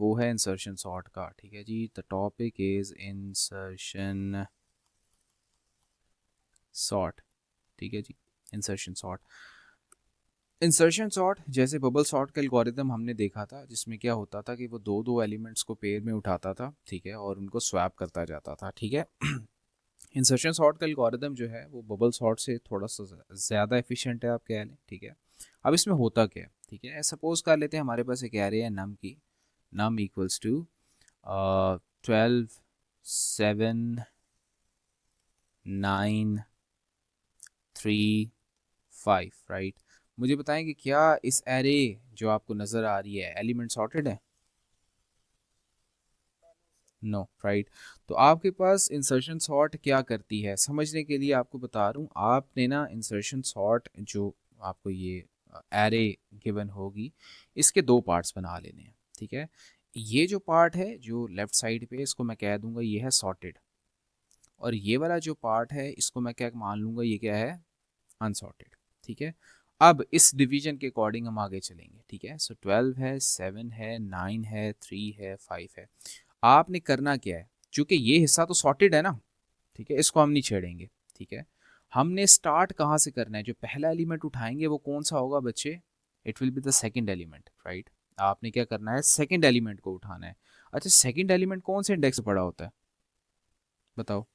वो है insertion sort का। ठीक है जी, the topic is insertion sort. ठीक है जी, इंसर्शन सॉर्ट। इंसर्शन सॉर्ट जैसे बबल सॉर्ट का एल्गोरिदम हमने देखा था, जिसमें क्या होता था कि वो दो दो एलिमेंट्स को पेयर में उठाता था, ठीक है, और उनको स्वैप करता जाता था। ठीक है। इंसर्शन सॉर्ट का एल्गोरिदम जो है वो बबल सॉर्ट से थोड़ा सा ज़्यादा एफिशिएंट है, आप कह लें। ठीक है। अब इसमें होता क्या है, ठीक है, सपोज कर लेते हैं हमारे पास एक एरे है नम की, नम इक्वल्स टू 12 7 9 3 5, राइट। मुझे बताएं कि क्या इस एरे जो आपको नज़र आ रही है एलिमेंट सॉर्टेड है? No, right. तो आपके पास इंसर्शन सॉर्ट क्या करती है, समझने के लिए आपको बता रहा हूँ। आपने ना इंसर्शन सॉर्ट जो आपको ये एरे गिवन होगी, इसके दो पार्ट्स बना लेने हैं। ठीक है। ये जो पार्ट है जो लेफ्ट साइड पे, इसको मैं कह दूंगा ये है सॉर्टेड, और ये वाला जो पार्ट है इसको मैं क्या मान लूंगा, ये क्या है, अनसॉर्टेड। ठीक है। अब इस डिवीजन के अकॉर्डिंग हम आगे चलेंगे। ठीक है। सो 12 है, 7 है, 9 है, 3 है, 5 है। आपने करना क्या है, चूंकि ये हिस्सा तो सॉर्टेड है ना, ठीक है, इसको हम नहीं छेड़ेंगे। ठीक है। हमने स्टार्ट कहाँ से करना है, जो पहला एलिमेंट उठाएंगे वो कौन सा होगा बच्चे? It will be the second element, right. आपने क्या करना है, सेकंड एलिमेंट को उठाना है। अच्छा, सेकंड एलिमेंट कौन से इंडेक्स पे पड़ा होता है, बताओ?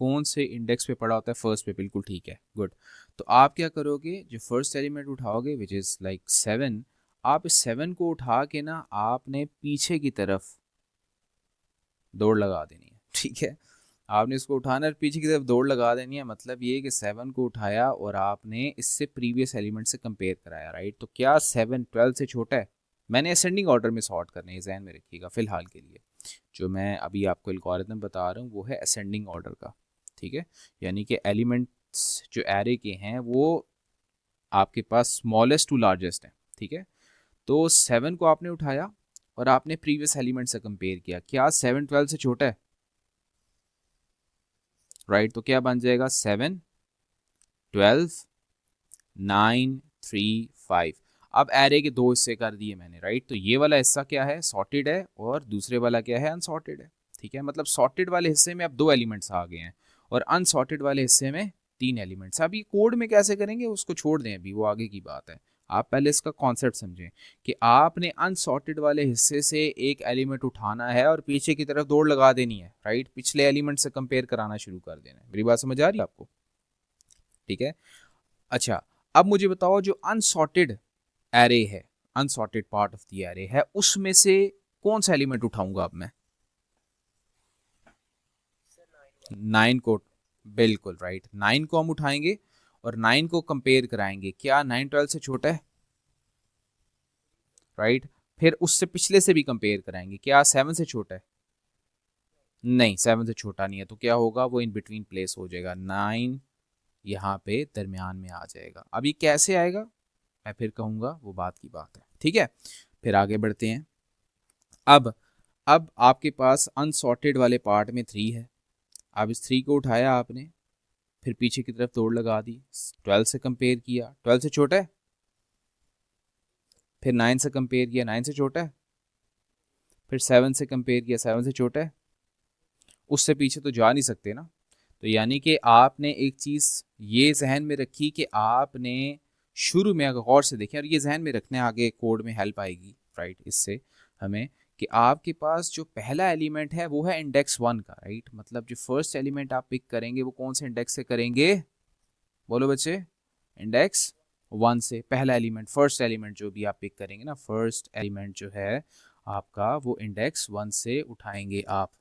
कौन से इंडेक्स पे पड़ा होता है? फर्स्ट पे, बिल्कुल ठीक है, गुड। तो आप क्या करोगे, जो फर्स्ट एलिमेंट उठाओगे विच इज़ लाइक 7, आप इस 7 को उठा के ना आपने पीछे की तरफ दौड़ लगा देनी है। ठीक है। आपने इसको उठाना है, पीछे की तरफ दौड़ लगा देनी है, मतलब ये कि 7 को उठाया और आपने इससे प्रीवियस एलिमेंट से कंपेयर कराया, राइट। तो क्या 7 12 से छोटा है? मैंने असेंडिंग ऑर्डर में सॉर्ट करने हैं, जहन में रखिएगा फिलहाल के लिए। जो मैं अभी आपको एल्गोरिथम बता रहा हूँ वो है असेंडिंग ऑर्डर का। ठीक है। यानी कि एलिमेंट्स जो एरे के हैं वो आपके पास स्मॉलेस्ट टू लार्जेस्ट हैं। ठीक है। तो 7 को आपने उठाया और आपने प्रीवियस एलिमेंट से कंपेयर किया, क्या 7 12 से छोटा है? राइट। तो क्या बन जाएगा, 7 12 9 3 5। अब एरे के दो हिस्से कर दिए मैंने, राइट। तो ये वाला हिस्सा क्या है, सॉर्टेड है, और दूसरे वाला क्या है, अनसॉर्टेड है। ठीक है। मतलब सॉर्टेड वाले हिस्से में अब दो एलिमेंट्स आ गए हैं, और अनसॉर्टेड वाले हिस्से में तीन एलिमेंट्स। अब ये कोड में कैसे करेंगे उसको छोड़ दें, अभी वो आगे की बात है। आप पहले इसका कॉन्सेप्ट समझें कि आपने अनसॉर्टेड वाले हिस्से से एक एलिमेंट उठाना है और पीछे की तरफ दौड़ लगा देनी है, राइट। पिछले एलिमेंट से कंपेयर कराना शुरू कर देना है। मेरी बात समझ आ रही है आपको? ठीक है। अच्छा, अब मुझे बताओ, जो अनसॉर्टेड एरे है, unsorted part of the array है, उसमें से कौन सा एलिमेंट उठाऊंगा अब मैं? 9 को। बिल्कुल राइट, 9 को हम उठाएंगे और 9 को कंपेयर कराएंगे, क्या 9 12 से छोटा है? राइट। फिर उससे पिछले से भी कंपेयर कराएंगे, क्या 7 से छोटा है? नहीं, 7 से छोटा नहीं है। तो क्या होगा, वो इन बिटवीन प्लेस हो जाएगा, 9 यहाँ पे दरमियान में आ जाएगा। अब ये कैसे आएगा मैं फिर कहूंगा, वो बात की बात है। ठीक है। फिर आगे बढ़ते हैं। अब आपके पास अनसॉर्टेड वाले पार्ट में 3 है। अब इस 3 को उठाया आपने, फिर पीछे की तरफ दौड़ लगा दी, 12 से कंपेयर किया, 12 से छोटा है। फिर 9 से कंपेयर किया, 9 से छोटा है। फिर 7 से कंपेयर किया, 7 से छोटा है। उससे पीछे तो जा नहीं सकते ना। तो यानी कि आपने एक चीज़ ये जहन में रखी कि आपने शुरू में, अगर गौर से देखें, और ये जहन में रखने आगे कोड में हेल्प आएगी, राइट, इससे हमें, कि आपके पास जो पहला एलिमेंट है वो है इंडेक्स 1 का, राइट। मतलब जो फर्स्ट एलिमेंट आप पिक करेंगे वो कौन से इंडेक्स से करेंगे, बोलो बच्चे? इंडेक्स 1 से। पहला एलिमेंट, फर्स्ट एलिमेंट जो भी आप पिक करेंगे ना, फर्स्ट एलिमेंट जो है आपका, वो इंडेक्स 1 से उठाएंगे आप।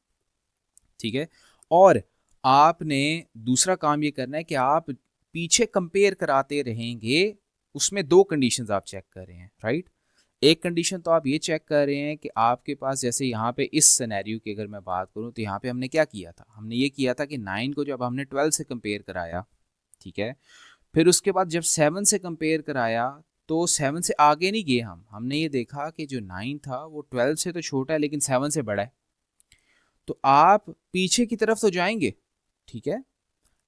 ठीक है। और आपने दूसरा काम ये करना है कि आप पीछे कंपेयर कराते रहेंगे। उसमें दो कंडीशंस आप चेक कर रहे हैं, राइट। एक कंडीशन तो आप ये चेक कर रहे हैं कि आपके पास, जैसे यहाँ पे इस सिनेरियो की अगर मैं बात करूँ, तो यहाँ पे हमने क्या किया था, हमने ये किया था कि 9 को जब हमने 12 से कंपेयर कराया, ठीक है, फिर उसके बाद जब 7 से कंपेयर कराया, तो 7 से आगे नहीं गए हमने ये देखा कि जो 9 था वो 12 से तो छोटा है लेकिन 7 से बड़ा है। तो आप पीछे की तरफ तो जाएंगे, ठीक है,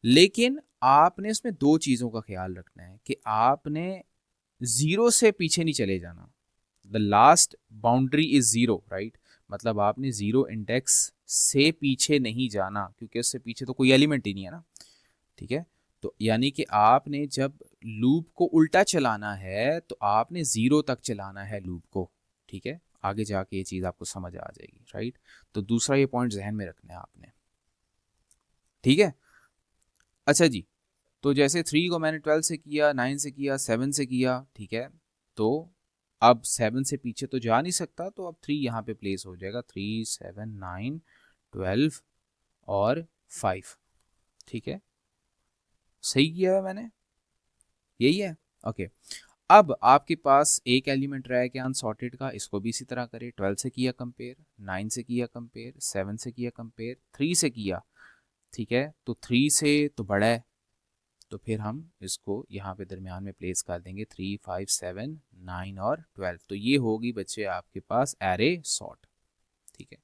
लेकिन आपने इसमें दो चीज़ों का ख्याल रखना है कि आपने 0 से पीछे नहीं चले जाना। The last boundary is zero, right. मतलब आपने ज़ीरो इंडेक्स से पीछे नहीं जाना, क्योंकि उससे पीछे तो कोई एलिमेंट ही नहीं है ना, ठीक है। तो यानी कि आपने जब लूप को उल्टा चलाना है तो आपने ज़ीरो तक चलाना है लूप को, ठीक है। आगे जाके ये चीज़ आपको समझ आ जाएगी, राइट। तो दूसरा ये पॉइंट जहन में रखना है आपने, ठीक है। अच्छा जी, तो जैसे 3 को मैंने 12 से किया, 9 से किया, 7 से किया, ठीक है। तो अब 7 से पीछे तो जा नहीं सकता, तो अब 3 यहाँ पे प्लेस हो जाएगा, 3 7 9 12 और 5, ठीक है। सही किया है मैंने, यही है, ओके। अब आपके पास एक एलिमेंट रह गया अनसॉर्टेड का, इसको भी इसी तरह करें। 12 से किया कंपेयर, 9 से किया कंपेयर, 7 से किया कंपेयर, 3 से किया, ठीक है। तो 3 से तो बड़ा है, तो फिर हम इसको यहाँ पे दरमियान में प्लेस कर देंगे, 3 5 7 9 और 12। तो ये होगी बच्चे आपके पास एरे सॉर्ट, ठीक है।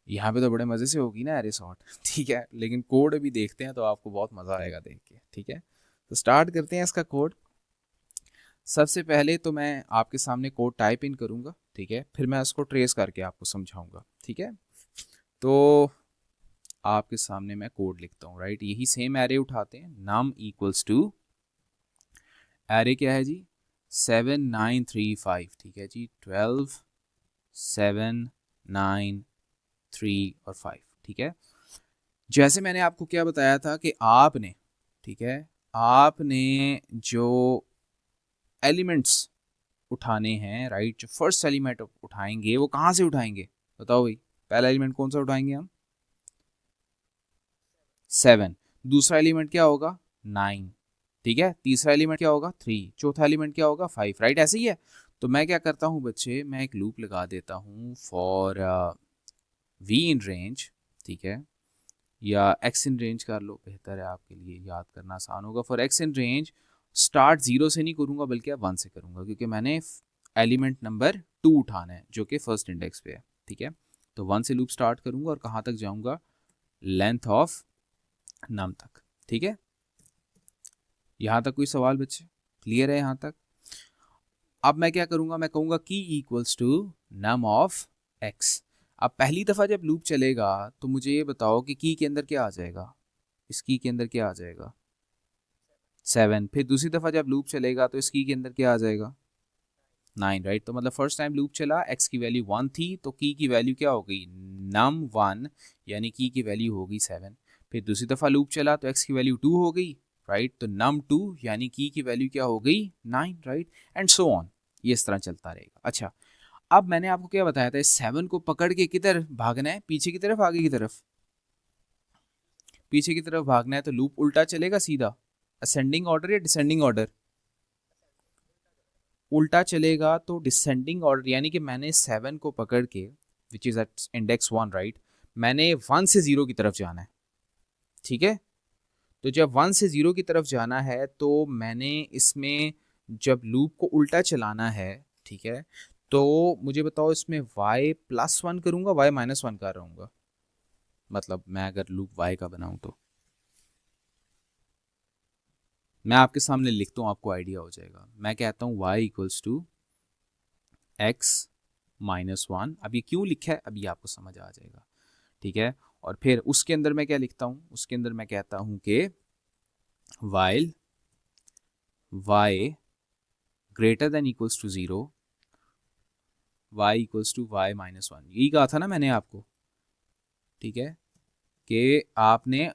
यहाँ पे तो बड़े मज़े से होगी ना एरे सॉर्ट, ठीक है। लेकिन कोड भी देखते हैं तो आपको बहुत मज़ा आएगा देख के, ठीक है। तो स्टार्ट करते हैं इसका कोड। सबसे पहले तो मैं आपके सामने कोड टाइप इन करूँगा, ठीक है। फिर मैं इसको ट्रेस करके आपको समझाऊंगा, ठीक है। तो आपके सामने मैं कोड लिखता हूँ, राइट। यही सेम एरे उठाते हैं, नम इक्वल्स टू, एरे क्या है जी, 7 9 3 5, ठीक है जी। 12 7 9 3 और 5, ठीक है। जैसे मैंने आपको क्या बताया था कि आपने, ठीक है, आपने जो एलिमेंट्स उठाने हैं, राइट, जो फर्स्ट एलिमेंट उठाएंगे वो कहाँ से उठाएंगे, बताओ भाई। पहला एलिमेंट कौन सा उठाएंगे हम, 7। दूसरा एलिमेंट क्या होगा, 9, ठीक है। तीसरा एलिमेंट क्या होगा, 3। चौथा एलिमेंट क्या होगा, 5, राइट। ऐसे ही है। तो मैं क्या करता हूँ बच्चे, मैं एक लूप लगा देता हूँ फॉर वी इन रेंज, ठीक है, या एक्स इन रेंज कर लो, बेहतर है आपके लिए, याद करना आसान होगा। For x in range start 0 से नहीं करूँगा बल्कि अब 1 से करूँगा, क्योंकि मैंने एलिमेंट नंबर 2 उठाना है जो कि फर्स्ट इंडेक्स पे है, ठीक है। तो 1 से लूप स्टार्ट करूँगा और कहाँ तक जाऊँगा, लेंथ ऑफ नम तक, ठीक है। यहाँ तक कोई सवाल बच्चे, क्लियर है यहाँ तक। अब मैं क्या करूँगा, मैं कहूँगा की equals to num of x. अब पहली दफ़ा जब लूप चलेगा तो मुझे ये बताओ कि की के अंदर क्या आ जाएगा, इस की के अंदर क्या आ जाएगा, 7। फिर दूसरी दफ़ा जब लूप चलेगा तो इस की के अंदर क्या आ जाएगा, 9, राइट। तो मतलब फर्स्ट टाइम लूप चला, एक्स की वैल्यू 1 थी, तो की वैल्यू क्या हो गई, नम 1, यानी की वैल्यू हो गई 7। फिर दूसरी दफ़ा लूप चला तो एक्स की वैल्यू 2 हो गई, राइट। तो नम 2 यानी की वैल्यू क्या हो गई, 9, राइट, एंड सो ऑन। ये इस तरह चलता रहेगा। अच्छा, अब मैंने आपको क्या बताया था, इस 7 को पकड़ के किधर भागना है, पीछे की तरफ, आगे की तरफ, पीछे की तरफ भागना है। तो लूप उल्टा चलेगा सीधा, असेंडिंग ऑर्डर या डिसेंडिंग ऑर्डर, उल्टा चलेगा तो डिसेंडिंग ऑर्डर, यानी कि मैंने 7 को पकड़ के, which is at index 1, right, मैंने 1 से 0 की तरफ जाना है, ठीक है। तो जब 1 से 0 की तरफ जाना है तो मैंने इसमें जब लूप को उल्टा चलाना है, ठीक है, तो मुझे बताओ इसमें y+1 करूंगा, y-1 कर रहूँगा। मतलब मैं अगर लूप y का बनाऊं तो मैं आपके सामने लिखता हूँ, आपको आइडिया हो जाएगा। मैं कहता हूँ y इक्वल्स टू x-1। अब ये क्यों लिखा है अभी आपको समझ आ जाएगा, ठीक है। और फिर उसके अंदर मैं क्या लिखता हूँ, उसके अंदर मैं कहता हूँ कि while y greater than equals to 0, y equals to y-1। यही कहा था ना मैंने आपको, ठीक है, कि आपने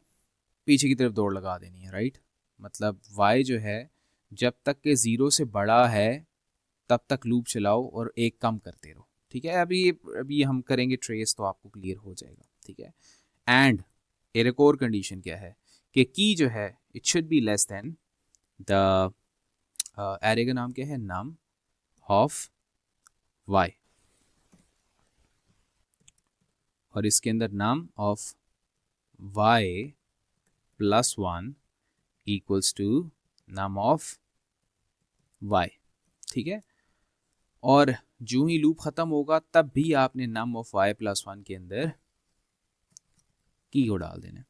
पीछे की तरफ दौड़ लगा देनी है, राइट। मतलब y जो है जब तक के 0 से बड़ा है तब तक लूप चलाओ और एक कम करते रहो, ठीक है। अभी हम करेंगे ट्रेस तो आपको क्लियर हो जाएगा, ठीक है। एंड एक और कंडीशन क्या है कि की जो है it should be less than the, array का नाम क्या है, नम ऑफ वाई, और इसके अंदर num of y+1 equals to num of y, ठीक है। और जो ही लूप खत्म होगा तब भी आपने नम ऑफ y+1 के अंदर की को डाल देना।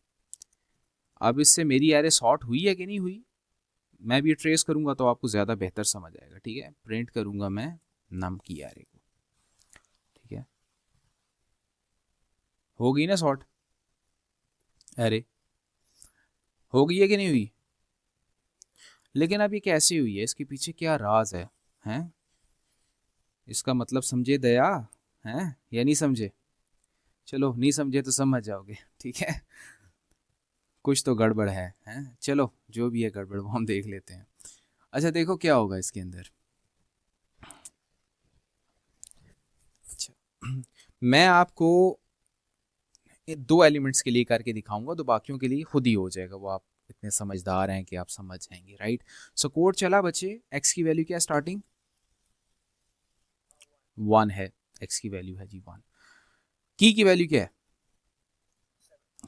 अब इससे मेरी एरे सॉर्ट हुई है कि नहीं हुई, मैं भी ट्रेस करूंगा तो आपको ज़्यादा बेहतर समझ आएगा, ठीक है। प्रिंट करूंगा मैं नम की एरे को। ठीक है, हो गई ना सॉर्ट एरे, हो गई है कि नहीं हुई? लेकिन अब ये कैसे हुई है, इसके पीछे क्या राज है, हैं? इसका मतलब समझे दया, हैं या नहीं समझे? चलो नहीं समझे तो समझ जाओगे, ठीक है। कुछ तो गड़बड़ है, हैं? चलो जो भी है गड़बड़ वो हम देख लेते हैं। अच्छा देखो क्या होगा इसके अंदर। अच्छा मैं आपको ये दो एलिमेंट्स के लिए करके दिखाऊंगा, तो बाकियों के लिए खुद ही हो जाएगा, वो आप इतने समझदार हैं कि आप समझ जाएंगे, राइट। सो कोड चला बच्चे, एक्स की वैल्यू क्या है स्टार्टिंग? 1 है, एक्स की वैल्यू है जी 1। की वैल्यू क्या है?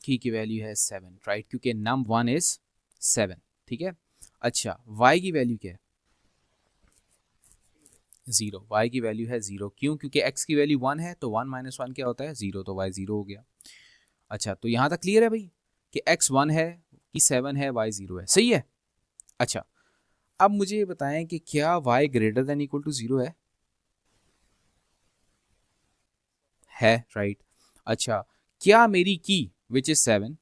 की वैल्यू है 7, राइट, क्योंकि नम 1 इज 7, ठीक है। अच्छा y की वैल्यू क्या है? 0, y की वैल्यू है 0, क्यों? क्योंकि x की वैल्यू 1 है, तो 1 माइनस 1 क्या होता है? 0, तो y 0 हो गया। अच्छा तो यहाँ तक क्लियर है भाई कि x 1 है, कि 7 है, y 0 है, सही है। अच्छा अब मुझे ये बताएं कि क्या y greater than equal to 0 है, राइट। अच्छा क्या मेरी की which is 7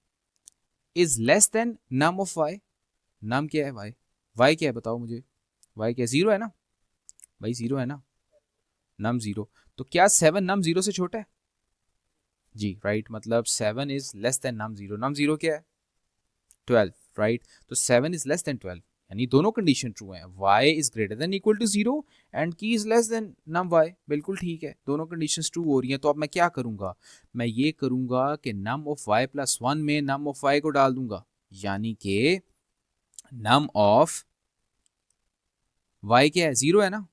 is less than num of y? Num क्या है? y क्या है बताओ मुझे? y क्या है? 0 है ना भाई, 0 है ना, नम 0। तो क्या 7 नम 0 से छोटा है? जी राइट, मतलब 7 इज लेस देन नम 0। नम 0 क्या है? 12, राइट। तो 7 इज लेस देन 12, यानी दोनों कंडीशन ट्रू हैं, y is greater than equal to 0 and key is less than num y। बिल्कुल ठीक है, दोनों कंडीशंस ट्रू हो रही हैं। तो अब मैं क्या करूंगा? मैं ये करूंगा कि नम ऑफ y प्लस 1 में नम ऑफ y को डाल दूंगा, यानी कि नम ऑफ y क्या है? 0 है ना,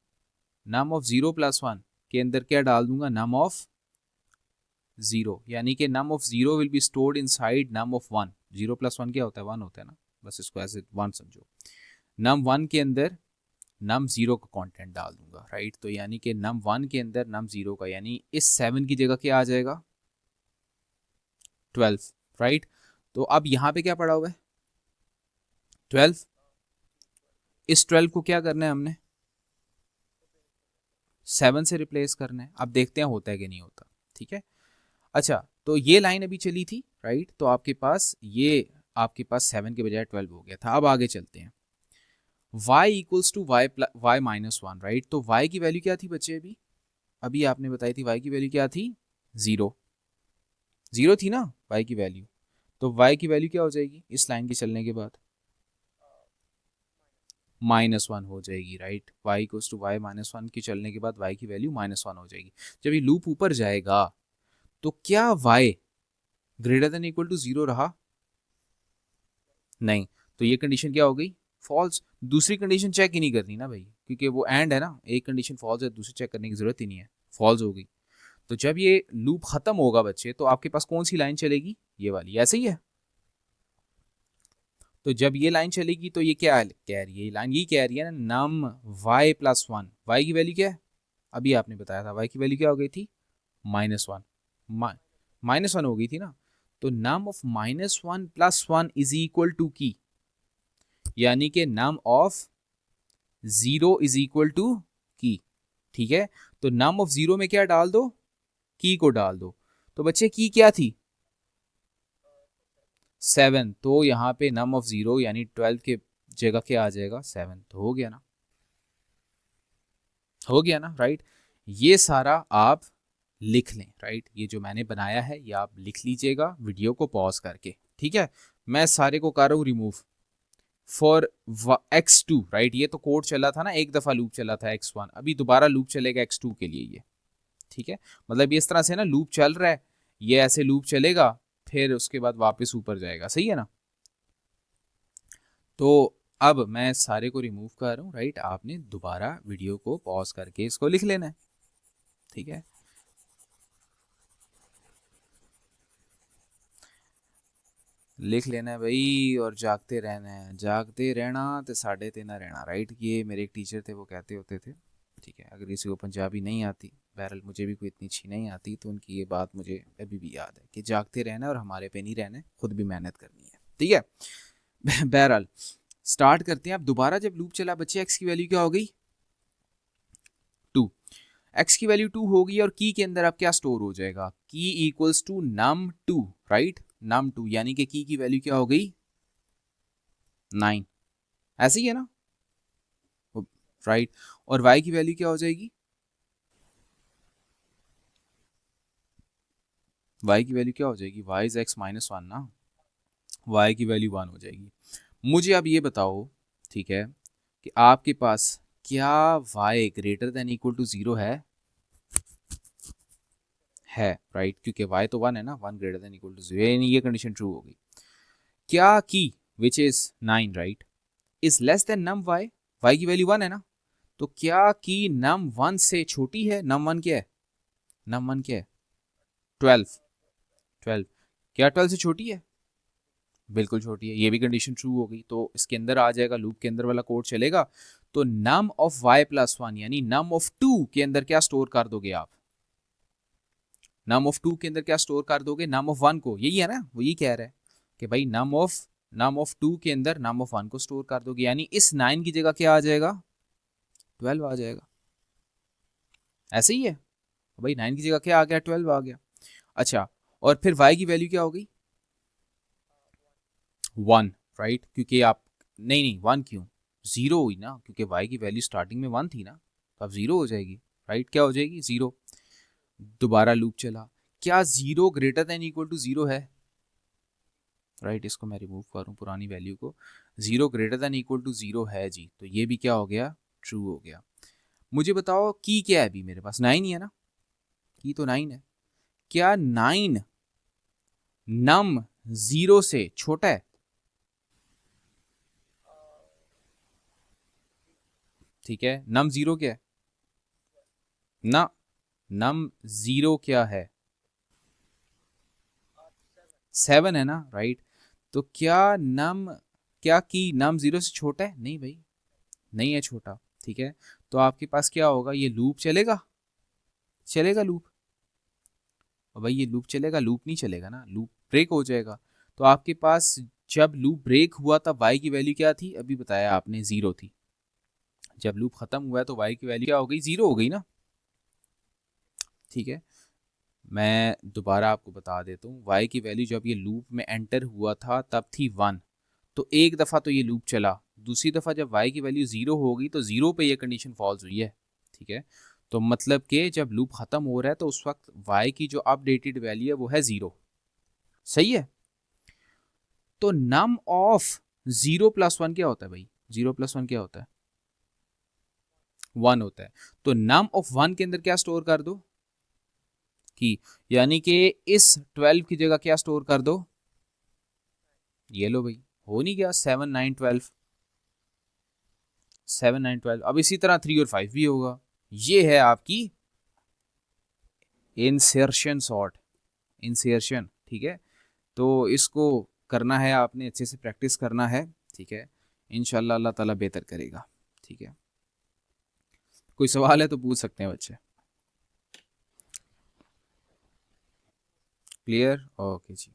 नम ऑफ 0 प्लस 1 के अंदर क्या डाल दूंगा? नम ऑफ 0, यानी कि num of 0 will be stored inside num of 1। 0 plus 1 क्या होता है? 1 होता है ना, बस इसको एज 1 समझो। नम 1 के अंदर नम 0 का कंटेंट डाल दूंगा, राइट। तो यानी कि नम 1 के अंदर नम 0 का, यानी इस 7 की जगह क्या आ जाएगा? 12, राइट। तो अब यहाँ पे क्या पड़ा हुआ है? 12। इस 12 को क्या करना है हमने? 7 से रिप्लेस करना है। अब देखते हैं होता है कि नहीं होता, ठीक है। अच्छा तो ये लाइन अभी चली थी, राइट, तो आपके पास ये, आपके पास 7 के बजाय 12 हो गया था। अब आगे चलते हैं, y equals to y minus 1, right. तो y की वैल्यू क्या थी बच्चे? अभी अभी आपने बताई थी y की वैल्यू क्या थी? 0, 0 थी ना y की वैल्यू। तो y की वैल्यू क्या हो जाएगी इस लाइन के चलने के बाद? -1 हो जाएगी, right. y equals to y minus 1 के चलने के बाद y की वैल्यू -1 हो जाएगी। जब ये लूप ऊपर जाएगा तो क्या y greater than equal to 0 रहा? नहीं, तो ये कंडीशन क्या हो गई? फॉल्स। दूसरी कंडीशन चेक ही नहीं करनी ना भाई, क्योंकि वो एंड है ना, एक कंडीशन फॉल्स है, दूसरी चेक करने की जरूरत ही नहीं है, फॉल्स हो गई। तो जब ये लूप खत्म होगा बच्चे, तो आपके पास कौन सी लाइन चलेगी? ये वाली, ऐसे ही है। तो जब ये लाइन चलेगी तो ये क्या कह रही है? ये लाइन ये कह रही है ना, नम y प्लस 1, वाई की वैल्यू क्या है? अभी आपने बताया था y की वैल्यू क्या हो गई थी? -1, -1 हो गई थी ना। तो num of -1 plus 1 is equal to key, यानी कि num of 0 is equal to key, ठीक है। तो नम ऑफ 0 में क्या डाल दो? की को डाल दो। तो बच्चे की क्या थी? 7। तो यहाँ पे नम ऑफ 0 यानी 12 के जगह क्या आ जाएगा? 7। तो हो गया ना, हो गया ना, राइट। ये सारा आप लिख लें, राइट। ये जो मैंने बनाया है ये आप लिख लीजिएगा वीडियो को पॉज करके, ठीक है। मैं सारे को कर रहा हूँ रिमूव फॉर x2, राइट। ये तो कोड चला था ना, एक दफा लूप चला था x1, अभी दोबारा लूप चलेगा x2 के लिए ये, ठीक है। मतलब ये इस तरह से ना लूप चल रहा है, ये ऐसे लूप चलेगा, फिर उसके बाद वापस ऊपर जाएगा, सही है ना। तो अब मैं सारे को रिमूव कर रहा हूँ, राइट। आपने दोबारा वीडियो को पॉज करके इसको लिख लेना है, ठीक है। लिख लेना है भाई, और जागते रहना है, जागते रहना तो साढ़े ते ना रहना, राइट। ये मेरे एक टीचर थे, वो कहते होते थे, ठीक है। अगर किसी को पंजाबी नहीं आती, बहरहाल मुझे भी कोई इतनी अच्छी नहीं आती, तो उनकी ये बात मुझे अभी भी याद है कि जागते रहना है और हमारे पे नहीं रहना है, खुद भी मेहनत करनी है, ठीक है। बहरहाल स्टार्ट करते हैं। अब दोबारा जब लूप चला बच्चे, एक्स की वैल्यू क्या हो गई? 2। x की वैल्यू 2 होगी और की के अंदर अब क्या स्टोर हो जाएगा, की equals to num2, right, num2, यानी कि की वैल्यू क्या हो गई 9, ऐसे ही है ना, राइट। और y की वैल्यू क्या हो जाएगी, y की वैल्यू क्या हो जाएगी, y इज x माइनस 1 ना, y की वैल्यू 1 हो जाएगी। मुझे अब ये बताओ, ठीक है, कि आपके पास क्या y greater than equal to 0 है, राइट, क्योंकि y तो 1 है ना, 1 ग्रेटर देन इक्वल टू 0, यानी ये कंडीशन ट्रू होगी। क्या की which is 9, right, is less than num y की वैल्यू 1 है ना, तो क्या की नम 1 से छोटी है, नम 1 क्या है, नम 1 क्या है 12, 12, क्या 12 से छोटी है, बिल्कुल छोटी है, ये भी कंडीशन ट्रू हो गई, तो इसके अंदर आ जाएगा, लूप के अंदर वाला कोड चलेगा। तो नम ऑफ y प्लस 1 यानी नम ऑफ 2 के अंदर क्या स्टोर कर दोगे आप, नम ऑफ 2 के अंदर क्या स्टोर कर दोगे, नम ऑफ 1 को, यही है ना, वो यही कह रहा है कि भाई नम ऑफ 2 के अंदर नम ऑफ 1 को स्टोर कर दोगे, यानी इस 9 की जगह क्या आ जाएगा, 12 आ जाएगा, ऐसे ही है भाई, 9 की जगह क्या आ गया, 12 आ गया। अच्छा, और फिर y की वैल्यू क्या हो गई 1, राइट, क्योंकि आप, नहीं नहीं 1 क्यों, 0 हुई ना, क्योंकि y की वैल्यू स्टार्टिंग में 1 थी ना, तो अब 0 हो जाएगी, राइट, क्या हो जाएगी 0। दोबारा लूप चला, क्या 0 ग्रेटर देन इक्वल टू 0 है, राइट, इसको मैं रिमूव करूं पुरानी वैल्यू को, 0 ग्रेटर देन इक्वल टू 0 है जी, तो ये भी क्या हो गया, ट्रू हो गया। मुझे बताओ की क्या है, अभी मेरे पास 9 ही है ना, की तो 9 है, क्या 9 नम 0 से छोटा है, ठीक है, नम 0 क्या है ना, नम 0 क्या है 7 है ना, राइट, तो क्या नम, क्या की नम 0 से छोटा है, नहीं भाई, नहीं है छोटा, ठीक है, तो आपके पास क्या होगा, ये लूप चलेगा, चलेगा लूप, और भाई ये लूप चलेगा, लूप नहीं चलेगा ना, लूप ब्रेक हो जाएगा। तो आपके पास जब लूप ब्रेक हुआ तब y की वैल्यू क्या थी, अभी बताया आपने 0 थी, जब लूप खत्म हुआ है तो y की वैल्यू क्या हो गई, 0 हो गई ना, ठीक है। मैं दोबारा आपको बता देता हूँ, y की वैल्यू जब ये लूप में एंटर हुआ था तब थी 1, तो एक दफ़ा तो ये लूप चला, दूसरी दफ़ा जब y की वैल्यू 0 होगी तो 0 पे ये कंडीशन फॉल्स हुई है, ठीक है। तो मतलब कि जब लूप ख़त्म हो रहा है तो उस वक्त y की जो अपडेटेड वैल्यू है वो है 0, सही है। तो नम ऑफ 0 + 1 क्या होता है भाई, 0 + 1 क्या होता है, 1 होता है, तो नम ऑफ 1 के अंदर क्या स्टोर कर दो, की, यानी कि इस 12 की जगह क्या स्टोर कर दो, ये लो भाई, हो नहीं गया 7 9 12, 7 9 12, अब इसी तरह 3 और 5 भी होगा, ये है आपकी इंसर्शन सॉर्ट, इंसर्शन, ठीक है। तो इसको करना है आपने, अच्छे से प्रैक्टिस करना है, ठीक है, इंशाल्लाह अल्लाह ताला बेहतर करेगा, ठीक है। कोई सवाल है तो पूछ सकते हैं बच्चे, क्लियर, ओके जी।